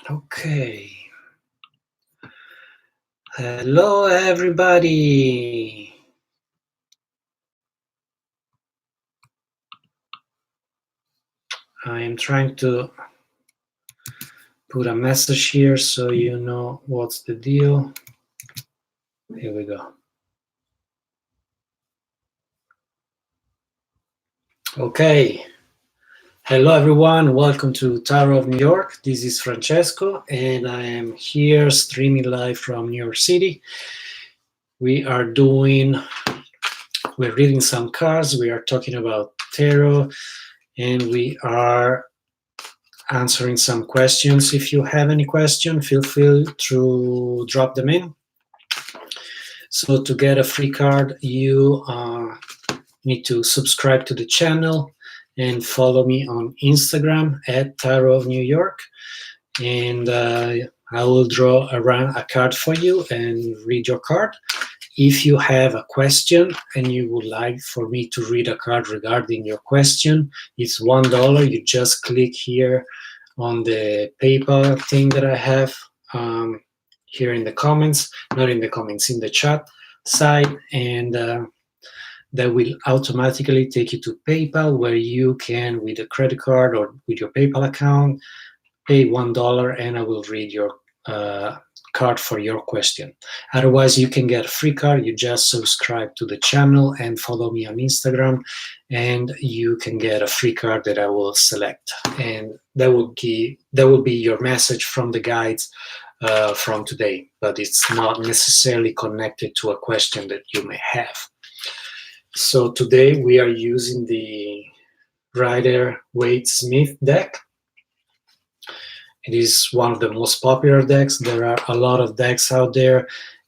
Okay. Hello, everybody. I am trying to put a message here so you know what's the deal. Here we go. Okay. Hello, everyone. Welcome to Tarot of New York. This is Francesco, and I am here streaming live from New York City. We're reading some cards. We are talking about tarot, and we are answering some questions. If you have any question, feel free to drop them in. So to get a free card, you need to subscribe to the channel and follow me on Instagram at Tarot of New York. And I will draw a card for you and read your card. If you have a question and you would like for me to read a card regarding your question, it's $1. You just click here on the PayPal thing that I have here in the comments, not in the comments, in the chat side, and that will automatically take you to PayPal, where you can, with a credit card or with your PayPal account, pay $1 and I will read your card for your question. Otherwise, you can get a free card. You just subscribe to the channel and follow me on Instagram, and you can get a free card that I will select, and that will be your message from the guides from today, but it's not necessarily connected to a question that you may have. So today we are using the Rider-Waite-Smith deck. It is one of the most popular decks. There are a lot of decks out there,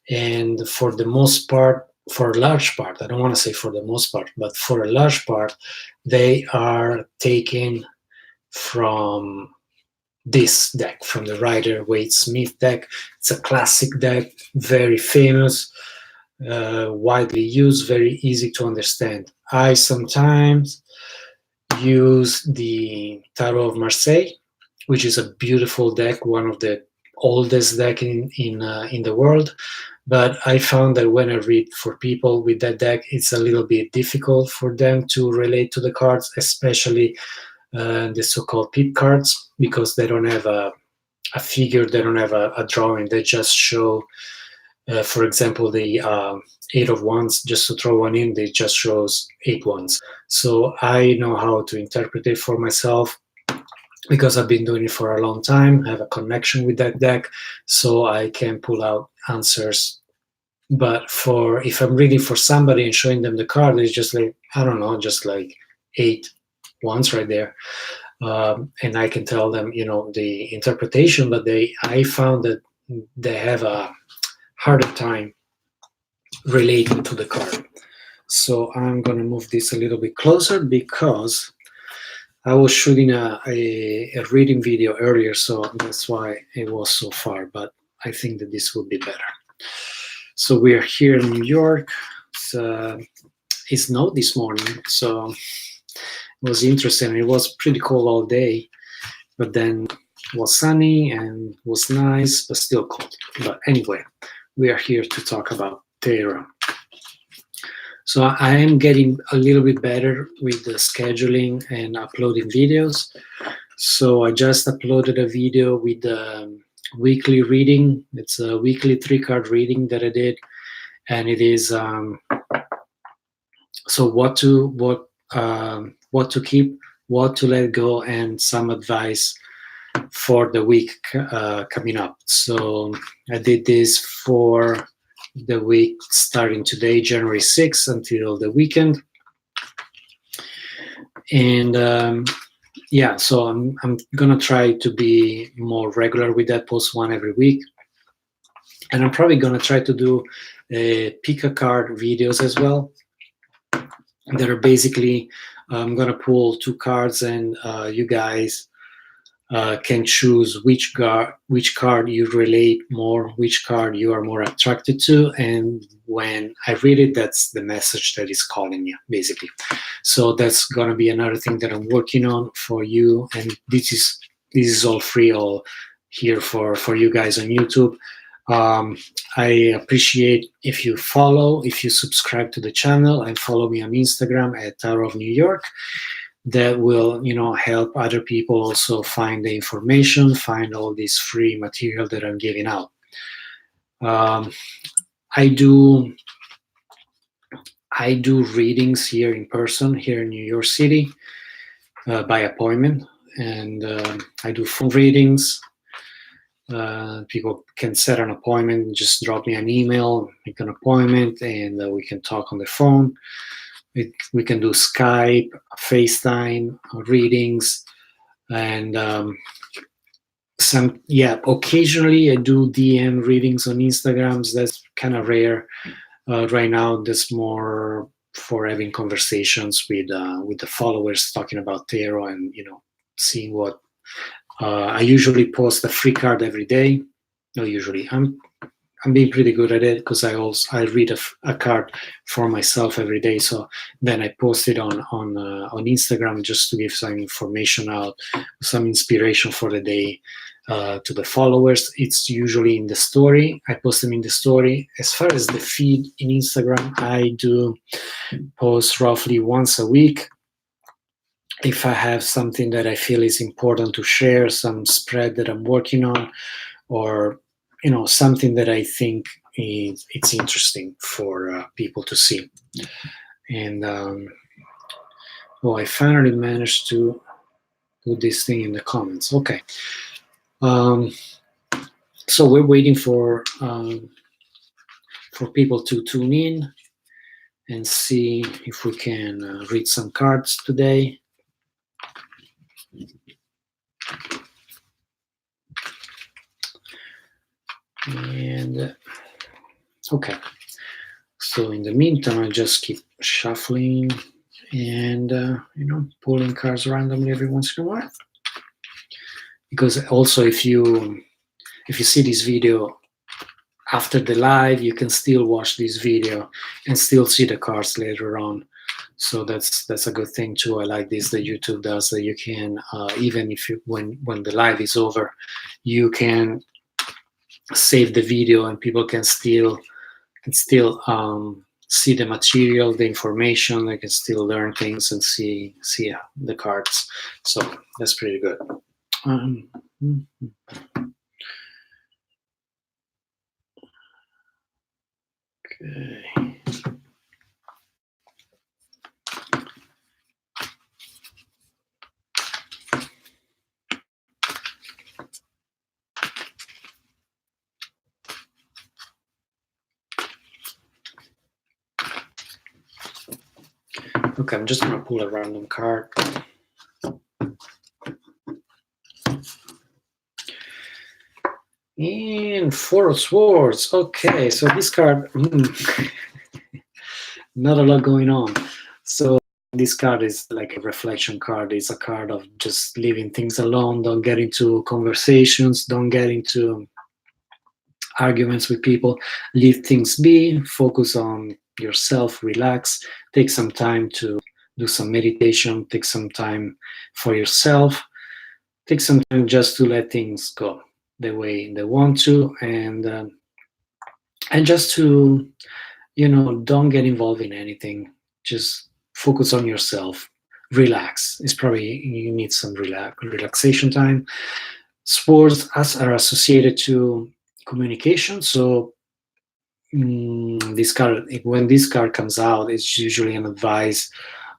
and for the most part, for a large part, I don't want to say for the most part, but for a large part, they are taken from this deck, from the Rider-Waite-Smith deck. It's a classic deck, very famous, widely used, very easy to understand. I sometimes use the Tarot of Marseille, which is a beautiful deck, one of the oldest deck in the world. But I found that when I read for people with that deck, it's a little bit difficult for them to relate to the cards, especially the so-called pip cards, because they don't have a figure, they don't have a drawing. They just show, for example, the 8 of Wands, just to throw one in, they just shows 8 wands. So I know how to interpret it for myself, because I've been doing it for a long time. I have a connection with that deck, so I can pull out answers. But if I'm reading for somebody and showing them the card, it's just like, I don't know, just like 8 wands right there. And I can tell them, the interpretation, but I found that they have a harder time relating to the card. So I'm going to move this a little bit closer, because I was shooting a reading video earlier, so that's why it was so far, but I think that this will be better. So we are here in New York. It snowed this morning, so it was interesting. It was pretty cold all day, but then it was sunny and was nice, but still cold. But anyway, we are here to talk about tarot. So I am getting a little bit better with the scheduling and uploading videos. So I just uploaded a video with the weekly reading. It's a weekly 3-card reading that I did, and it is so what to keep, what to let go, and some advice for the week coming up. So I did this for the week starting today, January 6th, until the weekend. And yeah, so I'm gonna try to be more regular with that, post one every week. And I'm probably gonna try to do pick a card videos as well, that are basically, I'm gonna pull 2 cards, and you guys can choose which card you relate more, which card you are more attracted to, and when I read it, that's the message that is calling you, basically. So that's gonna be another thing that I'm working on for you, and this is this is all free, all here for you guys on YouTube. I appreciate if you follow, if you subscribe to the channel and follow me on Instagram at Tower of New York. That will, help other people also find the information, find all this free material that I'm giving out. I do readings here in person, here in New York City, by appointment, and I do phone readings. People can set an appointment, just drop me an email, make an appointment, and we can talk on the phone. We can do Skype, FaceTime, readings, and occasionally I do DM readings on Instagrams. That's kind of rare. Right now, that's more for having conversations with the followers, talking about tarot and seeing what. I usually post a free card every day. No, usually I'm being pretty good at it because I read a card for myself every day. So then I post it on Instagram just to give some information out, some inspiration for the day to the followers. It's usually in the story. I post them in the story. As far as the feed in Instagram, I do post roughly once a week. If I have something that I feel is important to share, some spread that I'm working on, or something that I think it's interesting for people to see. And I finally managed to put this thing in the comments. Okay. So we're waiting for people to tune in and see if we can read some cards today. And okay, so in the meantime, I just keep shuffling and pulling cards randomly every once in a while. Because also, if you see this video after the live, you can still watch this video and still see the cards later on. So that's a good thing too. I like this that YouTube does, that you can even if when the live is over, you can save the video and people can still see the material, the information. They can still learn things and see the cards. So that's pretty good. Okay. Okay, I'm just going to pull a random card. And Four of Swords. Okay, so this card, not a lot going on. So this card is like a reflection card. It's a card of just leaving things alone. Don't get into conversations. Don't get into arguments with people. Leave things be. Focus on yourself. Relax. Take some time to do some meditation. Take some time for yourself. Take some time just to let things go the way they want to, and just to don't get involved in anything. Just focus on yourself. Relax. It's probably you need some relaxation time. Swords are associated to communication, so this card, when this card comes out, it's usually an advice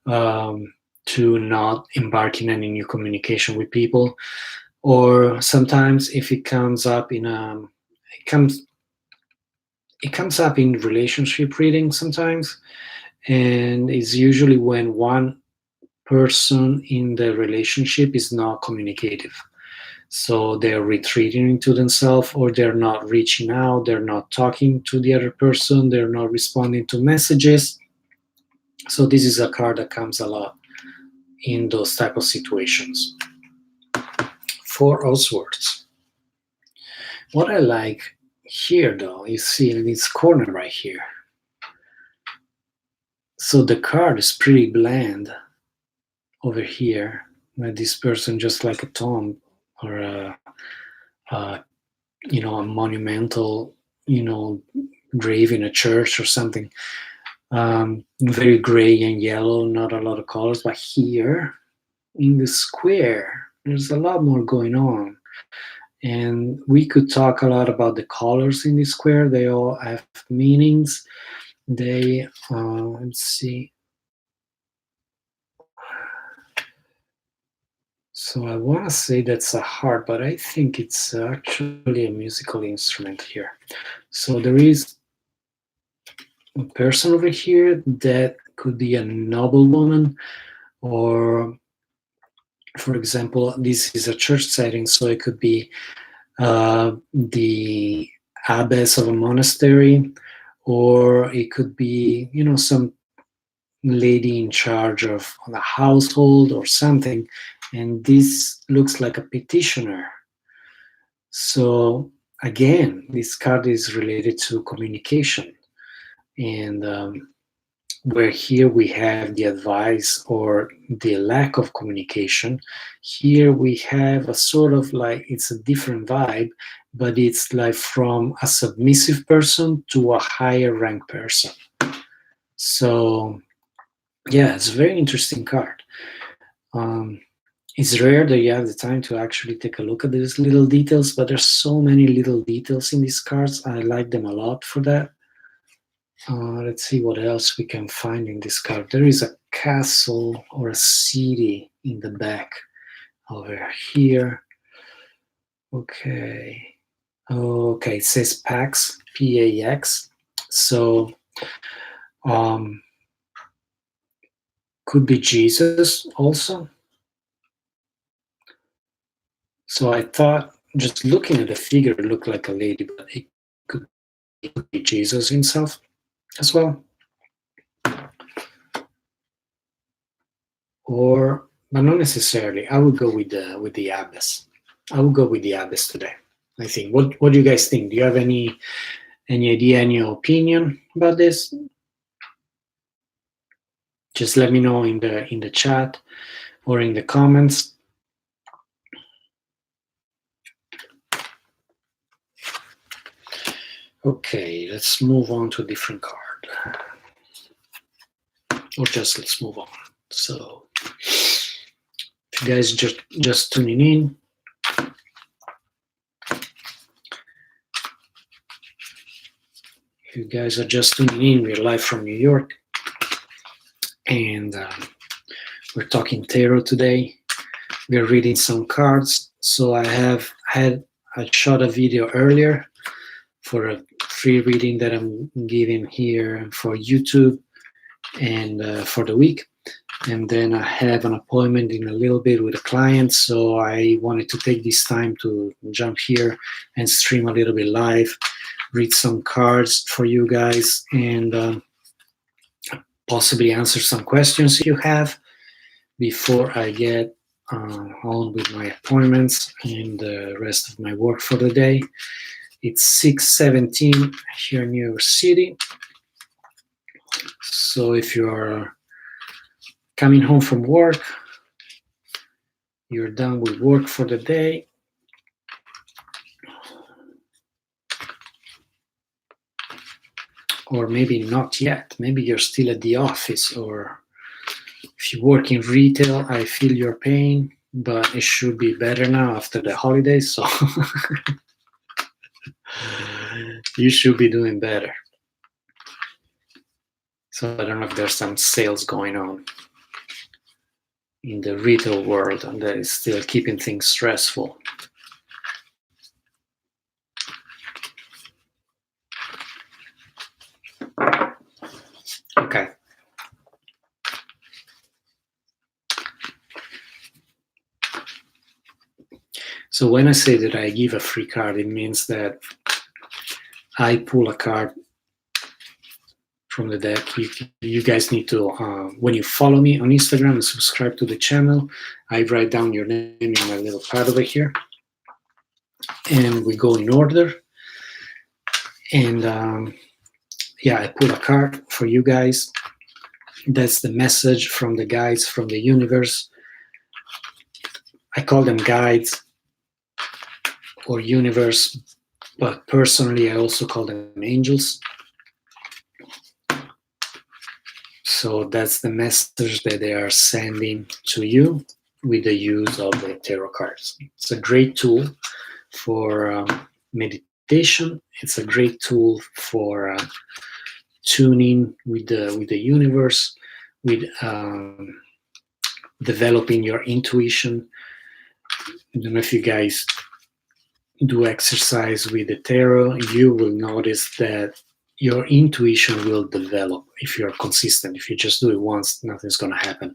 to not embark in any new communication with people. Or sometimes if it comes up in it comes up in relationship reading sometimes, and it's usually when one person in the relationship is not communicative. So they're retreating into themselves, or they're not reaching out, they're not talking to the other person, they're not responding to messages. So this is a card that comes a lot in those type of situations. Four of Swords. What I like here, though, you see in this corner right here. So the card is pretty bland over here, where this person just like a tomb or a monumental, grave in a church or something. Very gray and yellow, not a lot of colors. But here in the square, there's a lot more going on. And we could talk a lot about the colors in the square. They all have meanings. They, let's see. So I want to say that's a harp, but I think it's actually a musical instrument here. So there is a person over here that could be a noblewoman, or, for example, this is a church setting, so it could be the abbess of a monastery, or it could be, some lady in charge of a household or something. And this looks like a petitioner. So again, this card is related to communication. And where here we have the advice or the lack of communication, here we have a sort of like, it's a different vibe, but it's like from a submissive person to a higher rank person. So yeah, it's a very interesting card. It's rare that you have the time to actually take a look at these little details, but there's so many little details in these cards. I like them a lot for that. Let's see what else we can find in this card. There is a castle or a city in the back over here. Okay. Okay, it says Pax, P-A-X. So could be Jesus also. So I thought, just looking at the figure, it looked like a lady, but it could be Jesus himself as well. Or, but not necessarily. I would go with the abbess. I would go with the abbess today, I think. What do you guys think? Do you have any idea, any opinion about this? Just let me know in the chat or in the comments. Okay, let's move on to a different card. Or just let's move on. So if you guys just tuning in, you guys are just tuning in, we're live from New York, and we're talking tarot today. We're reading some cards. So I shot a video earlier for a free reading that I'm giving here for YouTube and for the week. And then I have an appointment in a little bit with a client, so I wanted to take this time to jump here and stream a little bit live, read some cards for you guys, and possibly answer some questions you have before I get on with my appointments and the rest of my work for the day. It's 6:17 here in New York City. So if you're coming home from work, you're done with work for the day, or maybe not yet, maybe you're still at the office, or if you work in retail, I feel your pain, but it should be better now after the holidays, so you should be doing better. So I don't know if there's some sales going on in the retail world and that is still keeping things stressful. Okay. So when I say that I give a free card, it means that I pull a card from the deck. You guys need to, when you follow me on Instagram and subscribe to the channel, I write down your name in my little pad over here. And we go in order. And yeah, I pull a card for you guys. That's the message from the guides, from the universe. I call them guides. or universe, but personally I also call them angels. So that's the message that they are sending to you with the use of the tarot cards. It's a great tool for meditation. It's a great tool for tuning with the universe, with developing your intuition. I don't know if you guys do exercise with the tarot. You will notice that your intuition will develop if you're consistent. If you just do it once, nothing's going to happen.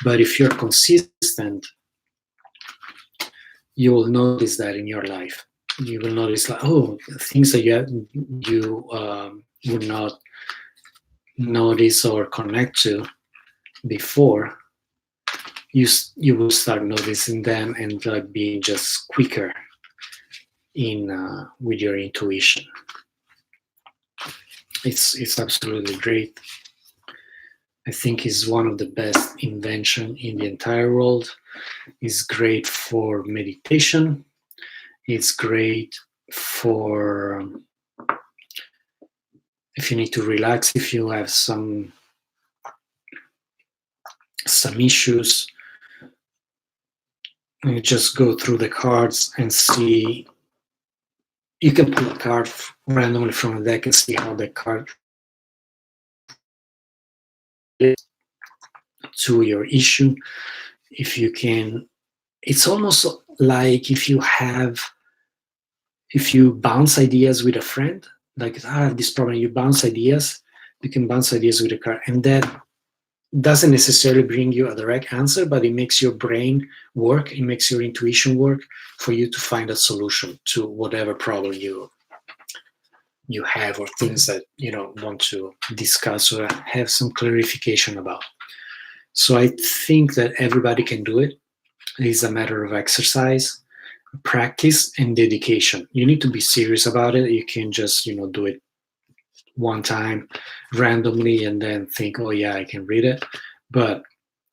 But if you're consistent, you will notice that in your life. You will notice, like, oh, things that you would not notice or connect to before, you will start noticing them and being just quicker in with your intuition. It's absolutely great. I think it's one of the best invention in the entire world. It's great for meditation. It's great for if you need to relax, if you have some issues. You just go through the cards and see. You can pull a card randomly from a deck and see how the card is to your issue. If you can, it's almost like if you bounce ideas with a friend, like I have this problem, you bounce ideas, you can bounce ideas with a card, and that doesn't necessarily bring you a direct answer, but it makes your brain work, it makes your intuition work for you to find a solution to whatever problem you have, or things that you don't want to discuss or have some clarification about. So I think that everybody can do it. It's a matter of exercise, practice, and dedication. You need to be serious about it. You can just do it one time randomly and then think, oh yeah, I can read it. But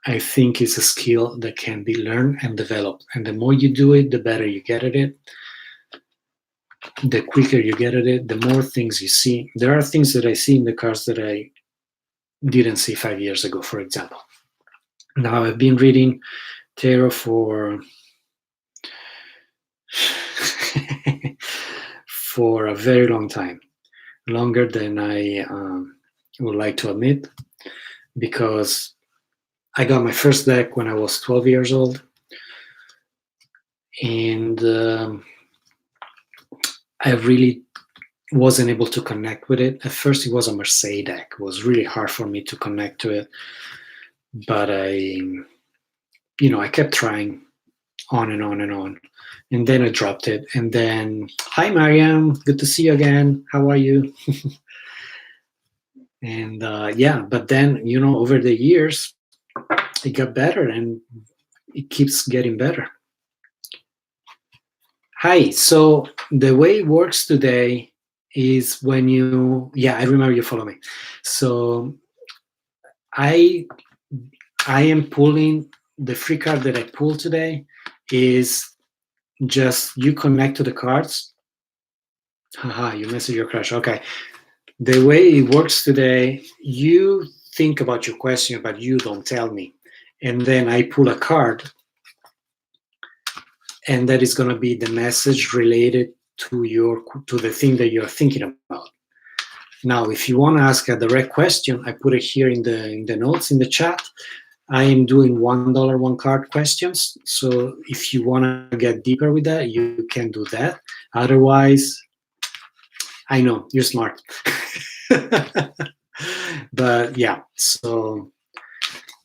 I think it's a skill that can be learned and developed. And the more you do it, the better you get at it. The quicker you get at it, the more things you see. There are things that I see in the cards that I didn't see 5 years ago, for example. Now I've been reading tarot for for a very long time, longer than I would like to admit, because I got my first deck when I was 12 years old, and I really wasn't able to connect with it. At first, it was a Marseille deck. It was really hard for me to connect to it, but I kept trying on and on and on, and then I dropped it. And then, hi Mariam, good to see you again. How are you? And but then over the years, it got better, and it keeps getting better. Hi. So the way it works today is when I remember you follow me. So I am pulling the free card that I pulled today is just you connect to the cards. Haha, you message your crush. Okay. The way it works today, you think about your question, but you don't tell me. And then I pull a card, and that is going to be the message related to the thing that you're thinking about. Now, if you want to ask a direct question, I put it here in the notes in the chat. I am doing $1 one card questions. So if you want to get deeper with that, you can do that. Otherwise, I know you're smart. But yeah, so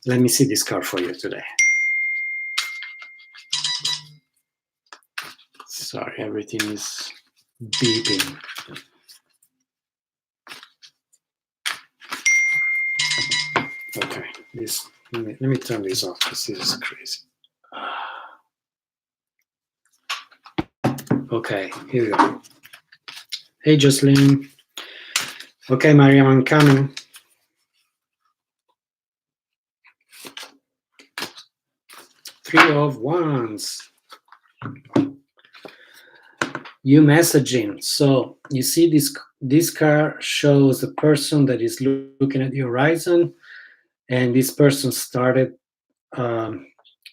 let me see this card for you today. Sorry, everything is beeping. Okay, let me turn this off because this is crazy. Okay, here we go. Hey, Jocelyn. Okay, Mariam, I'm coming. Three of Wands. You messaging. So you see this car shows the person that is looking at the horizon, and this person started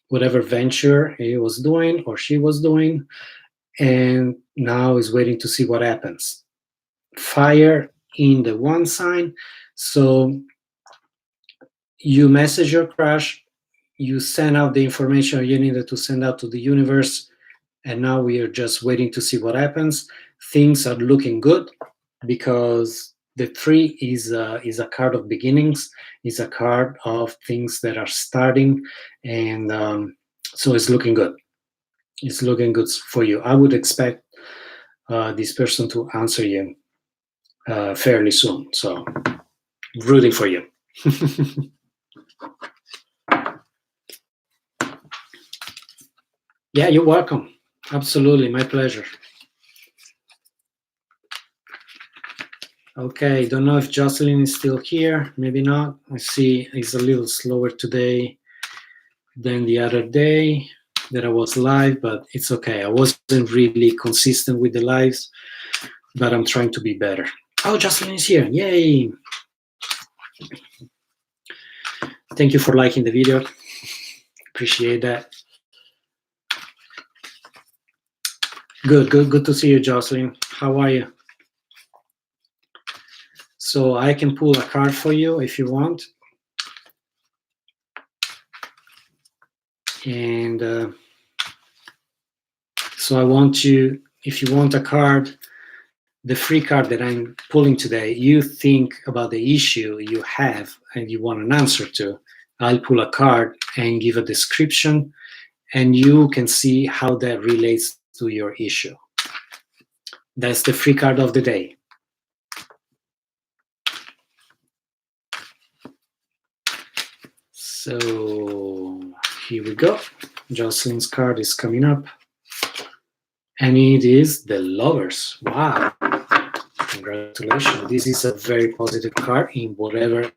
whatever venture he was doing or she was doing, and now is waiting to see what happens. Fire in the one sign. So you message your crush, you send out the information you needed to send out to the universe, and now we are just waiting to see what happens. Things are looking good because the 3 is a card of beginnings, is a card of things that are starting, and so it's looking good. It's looking good for you. I would expect this person to answer you fairly soon. So rooting for you. Yeah, you're welcome. Absolutely, my pleasure. Okay, don't know if Jocelyn is still here. Maybe not. I see it's a little slower today than the other day that I was live, but it's okay. I wasn't really consistent with the lives, but I'm trying to be better. Oh, Jocelyn is here. Yay. Thank you for liking the video. Appreciate that. Good to see you, Jocelyn. How are you? So I can pull a card for you if you want. And so I want you, if you want a card, the free card that I'm pulling today, you think about the issue you have and you want an answer to. I'll pull a card and give a description, and you can see how that relates to your issue. That's the free card of the day. So here we go. Jocelyn's card is coming up, and it is the Lovers. Wow. Congratulations. This is a very positive card in whatever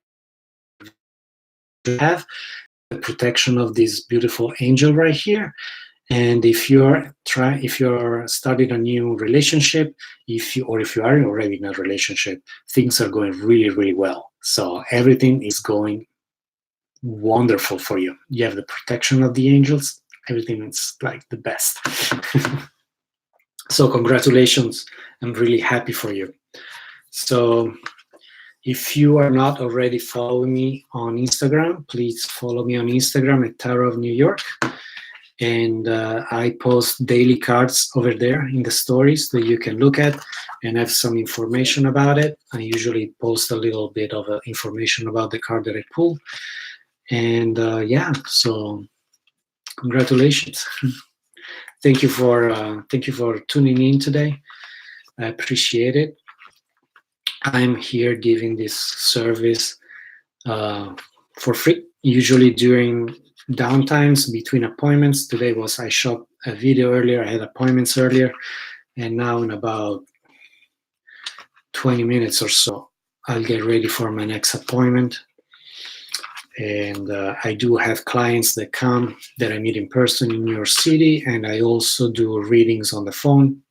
you have. The protection of this beautiful angel right here. And if you're starting a new relationship, if you are already in a relationship, things are going really, really well. So everything is going wonderful for you. You have the protection of the angels. Everything is like the best. So congratulations. I'm really happy for you. So if you are not already following me on Instagram, please follow me on Instagram at Tarot of New York. And I post daily cards over there in the stories that you can look at and have some information about it. I usually post a little bit of information about the card that I pull. And yeah, so congratulations. Thank you for tuning in today. I appreciate it. I'm here giving this service for free, usually during downtimes between appointments. Today I shot a video earlier, I had appointments earlier, and now in about 20 minutes or so, I'll get ready for my next appointment. And I do have clients that come that I meet in person in New York City, and I also do readings on the phone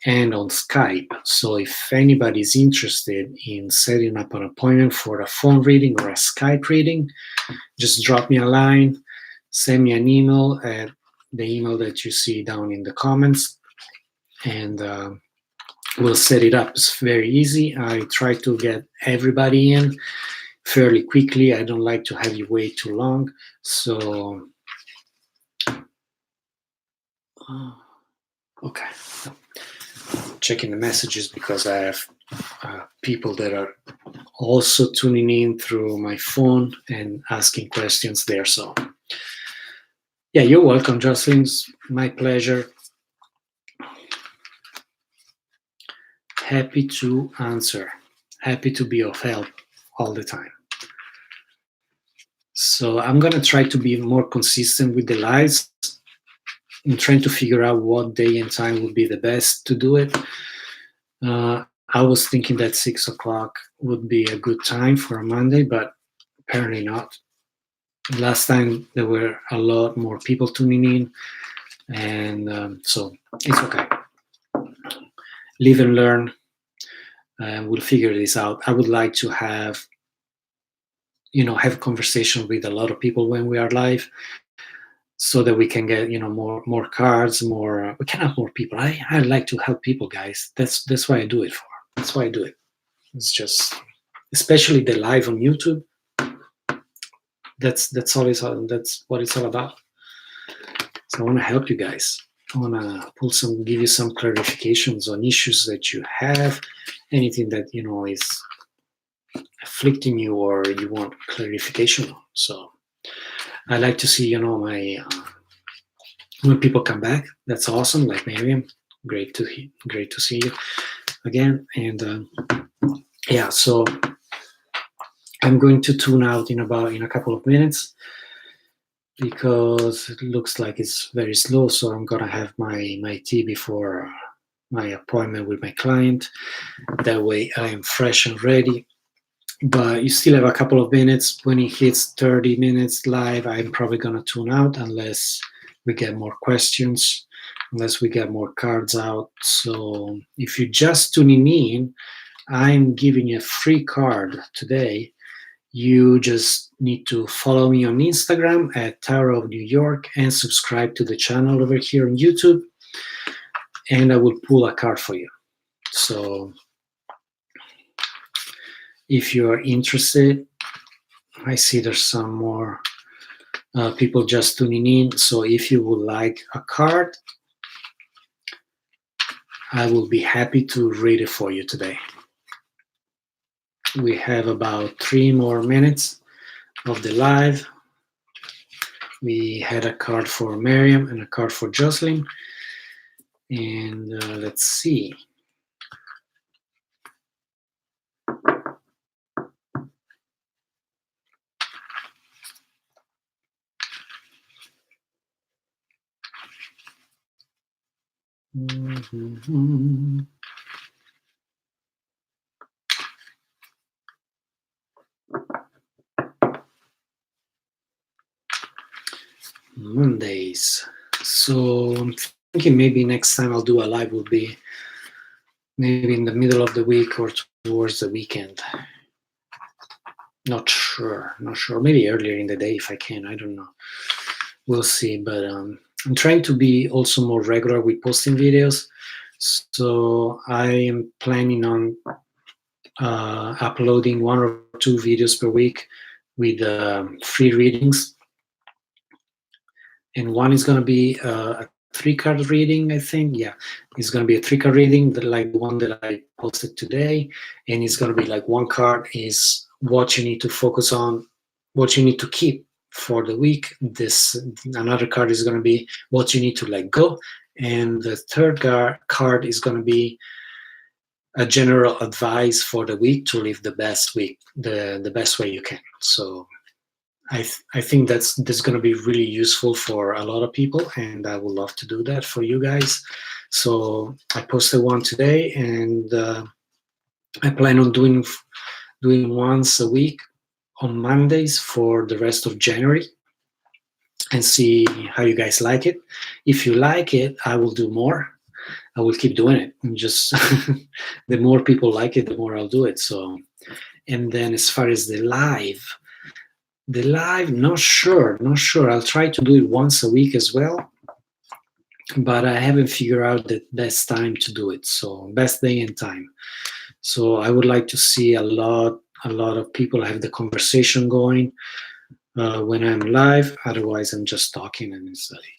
and on Skype. So if anybody's interested in setting up an appointment for a phone reading or a Skype reading, just drop me a line, send me an email at the email that you see down in the comments, and we'll set it up. It's very easy. I try to get everybody in fairly quickly. I don't like to have you wait too long. So, okay. Checking the messages because I have people that are also tuning in through my phone and asking questions there. So yeah, you're welcome, Jocelyn. It's my pleasure. Happy to answer. Happy to be of help all the time. So I'm going to try to be more consistent with the lives. I'm trying to figure out what day and time would be the best to do it. I was thinking that 6 o'clock would be a good time for a Monday, but apparently not. Last time there were a lot more people tuning in, and so it's okay. live and learn. We'll figure this out. I would like to have conversation with a lot of people when we are live, so that we can get more cards, more. We can have more people. I like to help people, guys. That's why I do it for. That's why I do it. It's just, especially the live on YouTube. That's what it's all about. So I want to help you guys. I want to give you some clarifications on issues that you have, anything that is afflicting you or you want clarification on. So I like to see my when people come back. That's awesome. Like Miriam, great to see you again. And yeah, so I'm going to tune out in a couple of minutes, because it looks like it's very slow. So I'm gonna have my tea before my appointment with my client. That way I am fresh and ready. But you still have a couple of minutes. When it hits 30 minutes live, I'm probably gonna tune out unless we get more questions, unless we get more cards out. So if you're just tuning in, I'm giving you a free card today. You just need to follow me on Instagram at Tower of New York and subscribe to the channel over here on YouTube, and I will pull a card for you. So if you are interested, I see there's some more people just tuning in. So if you would like a card, I will be happy to read it for you today. We have about 3 more minutes of the live. We had a card for Miriam and a card for Jocelyn. And let's see. Mondays. So I'm thinking maybe next time I'll do a live will be maybe in the middle of the week or towards the weekend. Not sure. Maybe earlier in the day if I can. I don't know. We'll see. But I'm trying to be also more regular with posting videos. So I am planning on uploading 1 or 2 videos per week with free readings. And one is going to be a 3-card reading, I think. Yeah, it's going to be a 3-card reading, like the one that I posted today. And it's going to be like 1 card is what you need to focus on, what you need to keep for the week. Another card is going to be what you need to let go. And the 3rd card is going to be a general advice for the week to live the best week, the best way you can. So I think that's going to be really useful for a lot of people, and I would love to do that for you guys. So I posted one today, and I plan on doing once a week on Mondays for the rest of January, and see how you guys like it. If you like it, I will do more. I will keep doing it. And just the more people like it, the more I'll do it. So, and then as far as the live, not sure. I'll try to do it once a week as well, but I haven't figured out the best time to do it. So best day and time. So I would like to see a lot of people have the conversation going when I'm live. Otherwise, I'm just talking, and it's like,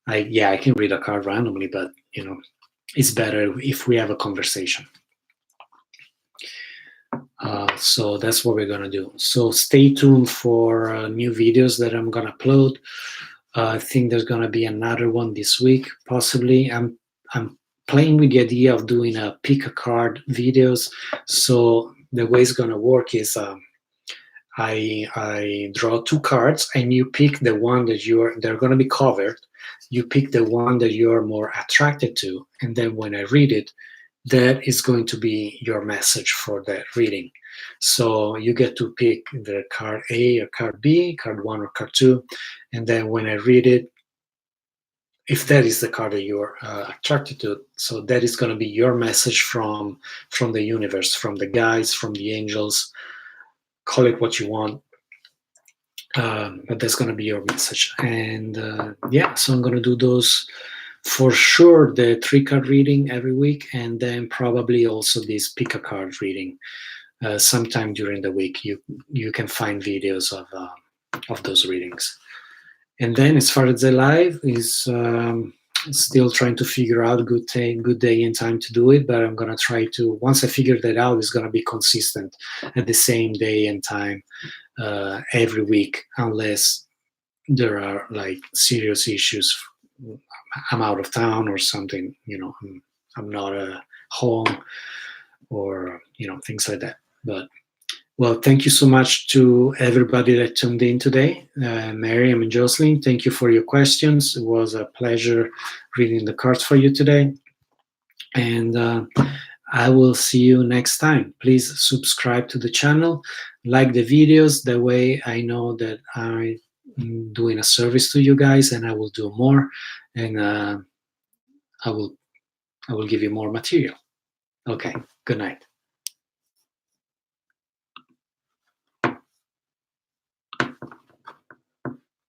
I can read a card randomly, but it's better if we have a conversation. So that's what we're gonna do. So stay tuned for new videos that I'm gonna upload. I think there's gonna be another one this week, possibly. I'm playing with the idea of doing a pick a card videos. So the way it's gonna work is I draw 2 cards, and you pick the one that they're gonna be covered. You pick the one that you're more attracted to, and then when I read it, that is going to be your message for that reading. So you get to pick the card A or card B, card 1 or card 2, and then when I read it, if that is the card that you're attracted to. So that is going to be your message from the universe, from the guides, from the angels. Call it what you want, but that's going to be your message. And yeah, so I'm going to do those for sure, the 3-card reading every week, and then probably also this pick a card reading sometime during the week. You can find videos of those readings. And then as far as the live is still trying to figure out good day and time to do it, but I'm going to try to, once I figure that out, it's going to be consistent at the same day and time every week, unless there are like serious issues. I'm out of town or something, I'm not home, or things like that. But well, thank you so much to everybody that tuned in today. Miriam and Jocelyn, thank you for your questions. It was a pleasure reading the cards for you today. And I will see you next time. Please subscribe to the channel, like the videos. That way I know that I'm doing a service to you guys, and I will do more. And I will give you more material. Okay, good night.